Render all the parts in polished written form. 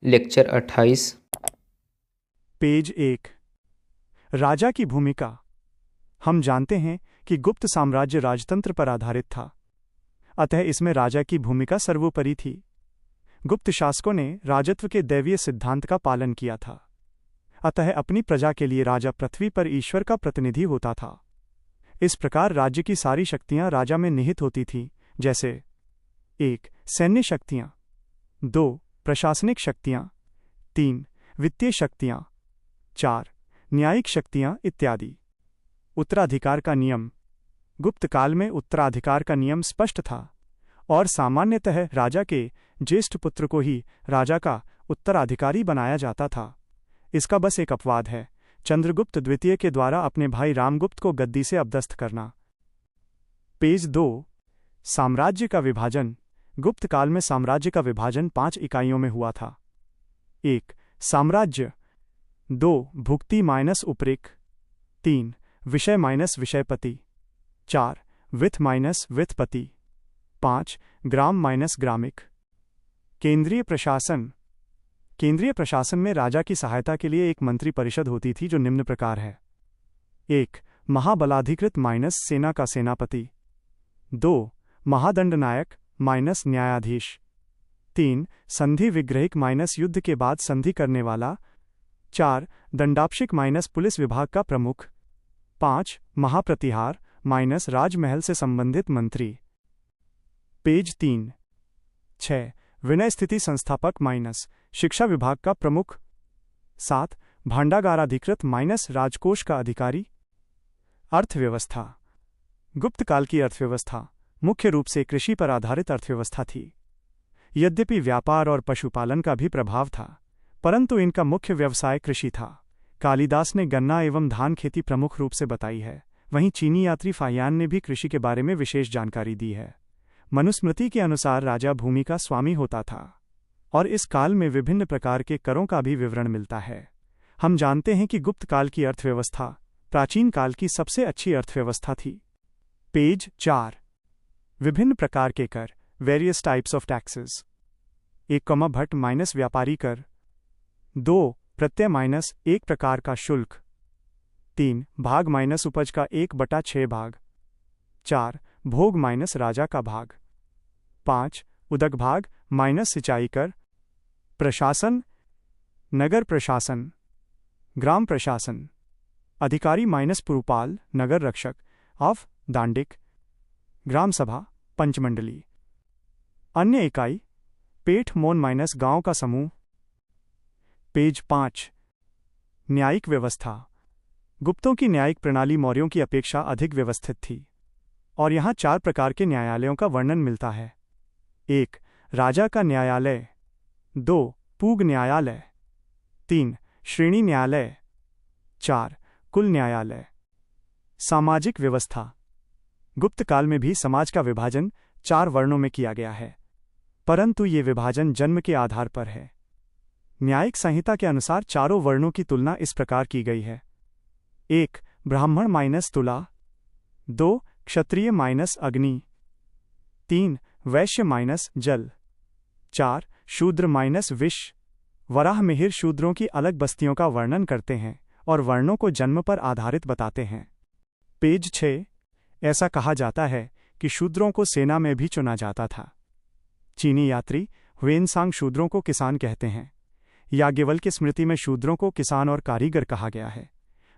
Lecture 28। Page 1। राजा की भूमिका। हम जानते हैं कि गुप्त साम्राज्य राजतंत्र पर आधारित था, अतः इसमें राजा की भूमिका सर्वोपरि थी। गुप्त शासकों ने राजत्व के दैवीय सिद्धांत का पालन किया था, अतः अपनी प्रजा के लिए राजा पृथ्वी पर ईश्वर का प्रतिनिधि होता था। इस प्रकार राज्य की सारी शक्तियां राजा में निहित होती थीं, जैसे 1. सैन्य शक्तियां, 2. प्रशासनिक शक्तियां, 3. वित्तीय शक्तियां, 4. न्यायिक शक्तियां इत्यादि। उत्तराधिकार का नियम। गुप्त काल में उत्तराधिकार का नियम स्पष्ट था और सामान्यतः राजा के ज्येष्ठ पुत्र को ही राजा का उत्तराधिकारी बनाया जाता था। इसका बस एक अपवाद है, चंद्रगुप्त द्वितीय के द्वारा अपने भाई रामगुप्त को गद्दी से अपदस्थ करना। पेज 2। साम्राज्य का विभाजन। गुप्त काल में साम्राज्य का विभाजन 5 इकाइयों में हुआ था। 1. साम्राज्य, 2. भुक्ति माइनस उपरिक, 3. विषय माइनस विषयपति, 4. वित्त माइनस वित्तपति, 5. ग्राम माइनस ग्रामिक। केंद्रीय प्रशासन। केंद्रीय प्रशासन में राजा की सहायता के लिए एक मंत्री परिषद होती थी जो निम्न प्रकार है। 1. महाबलाधिकृत माइनस सेना का सेनापति, 2. महादंडनायक माइनस न्यायाधीश, 3. संधि विग्रहिक माइनस युद्ध के बाद संधि करने वाला, 4. दंडापशिक माइनस पुलिस विभाग का प्रमुख, 5. महाप्रतिहार माइनस राजमहल से संबंधित मंत्री। पेज 3। 6. विनय स्थिति संस्थापक माइनस शिक्षा विभाग का प्रमुख, 7. भांडागाराधिकृत माइनस राजकोष का अधिकारी। अर्थव्यवस्था। गुप्त काल की अर्थव्यवस्था मुख्य रूप से कृषि पर आधारित अर्थव्यवस्था थी। यद्यपि व्यापार और पशुपालन का भी प्रभाव था, परंतु इनका मुख्य व्यवसाय कृषि था। कालिदास ने गन्ना एवं धान खेती प्रमुख रूप से बताई है। वहीं चीनी यात्री फाहियान ने भी कृषि के बारे में विशेष जानकारी दी है। मनुस्मृति के अनुसार राजा भूमि का स्वामी होता था और इस काल में विभिन्न प्रकार के करों का भी विवरण मिलता है। हम जानते हैं कि गुप्त काल की अर्थव्यवस्था प्राचीन काल की सबसे अच्छी अर्थव्यवस्था थी। पेज 4। विभिन्न प्रकार के कर, various types of taxes. 1. Bhatt minus व्यापारी कर, 2. प्रत्यय माइनस एक प्रकार का शुल्क, 3. भाग माइनस उपज का 1/6 भाग, 4. भोग माइनस राजा का भाग, 5. उदक भाग माइनस सिंचाई कर। प्रशासन, नगर प्रशासन, ग्राम प्रशासन, अधिकारी माइनस पुरपाल नगर रक्षक ऑफ दांडिक, ग्राम सभा पंचमंडली। अन्य इकाई, पेठ मोन माइनस गांव का समूह। पेज 5। न्यायिक व्यवस्था। गुप्तों की न्यायिक प्रणाली मौर्यों की अपेक्षा अधिक व्यवस्थित थी और यहाँ 4 प्रकार के न्यायालयों का वर्णन मिलता है। 1. राजा का न्यायालय, 2. पूग न्यायालय, 3. श्रेणी न्यायालय, 4. कुल न्यायालय। सामाजिक व्यवस्था। गुप्त काल में भी समाज का विभाजन 4 वर्णों में किया गया है, परंतु ये विभाजन जन्म के आधार पर है। न्यायिक संहिता के अनुसार चारों वर्णों की तुलना इस प्रकार की गई है। 1. ब्राह्मण माइनस तुला, 2. क्षत्रिय माइनस अग्नि, 3. वैश्य माइनस जल, 4. शूद्र माइनस विष। वराह मिहिर शूद्रों की अलग बस्तियों का वर्णन करते हैं और वर्णों को जन्म पर आधारित बताते हैं। पेज 6। ऐसा कहा जाता है कि शूद्रों को सेना में भी चुना जाता था। चीनी यात्री ह्वेनसांग शूद्रों को किसान कहते हैं। याज्ञवल्क्य की स्मृति में शूद्रों को किसान और कारीगर कहा गया है।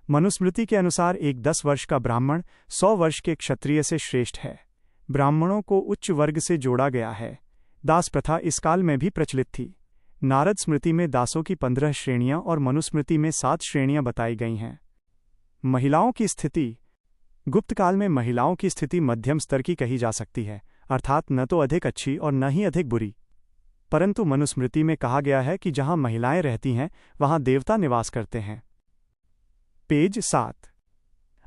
मनुस्मृति के अनुसार एक 10 वर्ष का ब्राह्मण 100 वर्ष के क्षत्रिय से श्रेष्ठ है। ब्राह्मणों को उच्च वर्ग से जोड़ा गया है। दास प्रथा इस काल में भी प्रचलित थी। नारद स्मृति में दासों की 15 श्रेणियां और मनुस्मृति में 7 श्रेणियां बताई गई हैं। महिलाओं की स्थिति। गुप्त काल में महिलाओं की स्थिति मध्यम स्तर की कही जा सकती है, अर्थात न तो अधिक अच्छी और न ही अधिक बुरी। परंतु मनुस्मृति में कहा गया है कि जहां महिलाएं रहती हैं वहां देवता निवास करते हैं। पेज 7।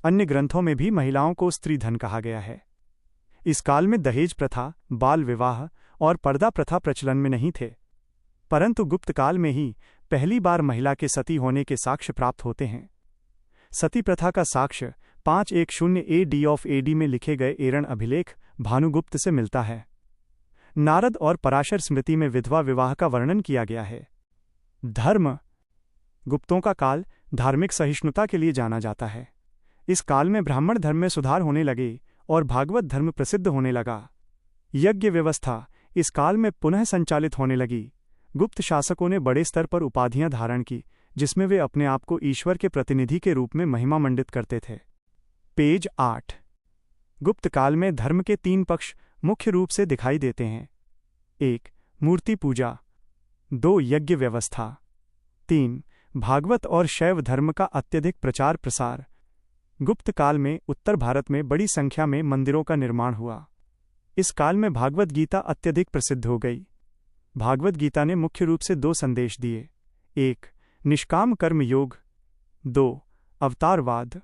अन्य ग्रंथों में भी महिलाओं को स्त्री धन कहा गया है। इस काल में दहेज प्रथा, बाल विवाह और पर्दा प्रथा प्रचलन में नहीं थे, परंतु गुप्त काल में ही पहली बार महिला के सती होने के साक्ष्य प्राप्त होते हैं। सती प्रथा का साक्ष्य 510 AD ऑफ AD में लिखे गए एरण अभिलेख भानुगुप्त से मिलता है। नारद और पराशर स्मृति में विधवा विवाह का वर्णन किया गया है। धर्म। गुप्तों का काल धार्मिक सहिष्णुता के लिए जाना जाता है। इस काल में ब्राह्मण धर्म में सुधार होने लगे और भागवत धर्म प्रसिद्ध होने लगा। यज्ञ व्यवस्था इस काल में पुनः संचालित होने लगी। गुप्त शासकों ने बड़े स्तर पर उपाधियां धारण की, जिसमें वे अपने आप को ईश्वर के प्रतिनिधि के रूप में महिमा मंडित करते थे। पेज 8। गुप्त काल में धर्म के 3 पक्ष मुख्य रूप से दिखाई देते हैं। 1. मूर्ति पूजा। 2. यज्ञ व्यवस्था। 3. भागवत और शैव धर्म का अत्यधिक प्रचार प्रसार। गुप्त काल में उत्तर भारत में बड़ी संख्या में मंदिरों का निर्माण हुआ। इस काल में भागवत गीता अत्यधिक प्रसिद्ध हो गई। भागवत गीता ने मुख्य रूप से 2 संदेश दिए। 1. निष्काम कर्म योग। 2. अवतारवाद।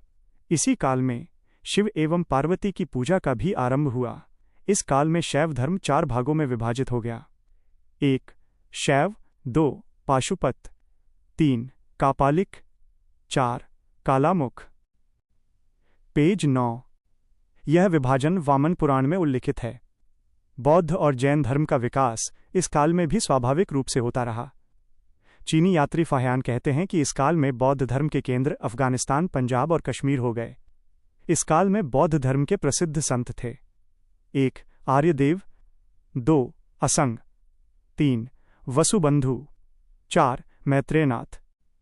इसी काल में शिव एवं पार्वती की पूजा का भी आरंभ हुआ। इस काल में शैव धर्म 4 भागों में विभाजित हो गया। 1. शैव। 2. पाशुपत। 3. कापालिक। 4. कालामुख। पेज 9। यह विभाजन वामन पुराण में उल्लिखित है। बौद्ध और जैन धर्म का विकास इस काल में भी स्वाभाविक रूप से होता रहा। चीनी यात्री फाह्यान कहते हैं कि इस काल में बौद्ध धर्म के केंद्र अफगानिस्तान, पंजाब और कश्मीर हो गए। इस काल में बौद्ध धर्म के प्रसिद्ध संत थे। 1. आर्यदेव। 2. असंग। 3. वसुबंधु। 4. मैत्रेयनाथ।